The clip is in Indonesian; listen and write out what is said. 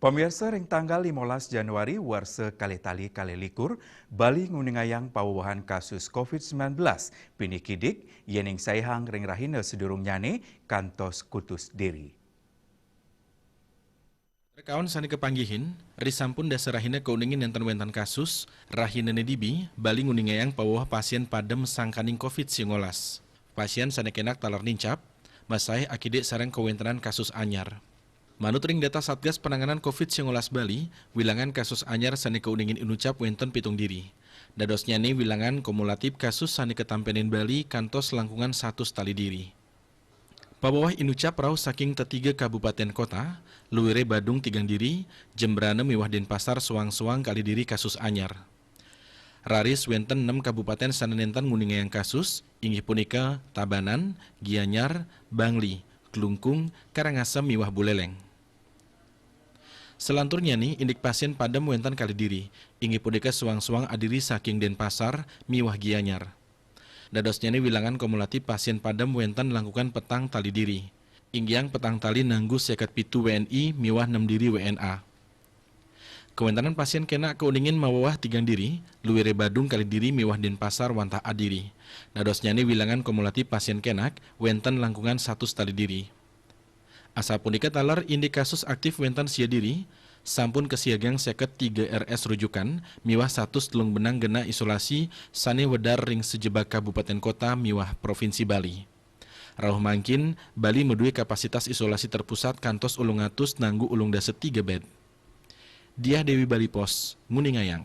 Pemirsa ring tanggal 15 Januari warse kali-tali kali-likur Bali nguningayang pawawahan kasus COVID-19 pinikidik yening saihang ring rahina sedurung nyane kantos kutus diri. Rekawan sani kepanggihin, risampun dasar rahina keuningin yang wentan kasus, rahina nedibi, Bali nguningayang pawawah pasien padem sangkaning COVID-19. Pasien sani kenak talar nincap, masai akide sarang kewentanan kasus anyar. Manut ring data Satgas Penanganan COVID-19 Bali, wilangan kasus anyar sani keuningin inucap wenten pitung diri. Dadosnya nih wilangan kumulatif kasus sani ketampenin Bali kantos langkungan 1 tali diri. Pabawah inucap rau saking tetiga kabupaten kota, luwere Badung 3 diri, Jembrana miwah Denpasar suang-suang kali diri kasus anyar. Raris wenten 6 kabupaten sanenentan nguningayang kasus, inggih punika Tabanan, Gianyar, Bangli, Klungkung, Karangasem miwah Buleleng. Selanturnya nih, indik pasien padam wentan kali diri, inggih punika suang-suang adiri saking Denpasar, miwah Gianyar. Dadosnya nih wilangan kumulatif pasien padam wentan langkukan petang tali diri, inggih petang tali nanggu seket pitu WNI, miwah 6 diri WNA. Kewentanan pasien kena keuningin mawawah 3 diri, luwere Badung kali diri miwah Denpasar wantah adiri. Dadosnya nih wilangan kumulatif pasien kenak wentan langkungan 1 tali diri. Asal punika talar indik kasus aktif wentan sia diri, sampun kesiagang seket 3 RS rujukan, miwah 1 telung benang gena isolasi, sane wedar ring sejebak kabupaten kota miwah provinsi Bali. Rauh mangkin, Bali medui kapasitas isolasi terpusat kantos ulung atus nanggu ulung daset 3 bed. Diah Dewi Bali Pos, Nguningayang.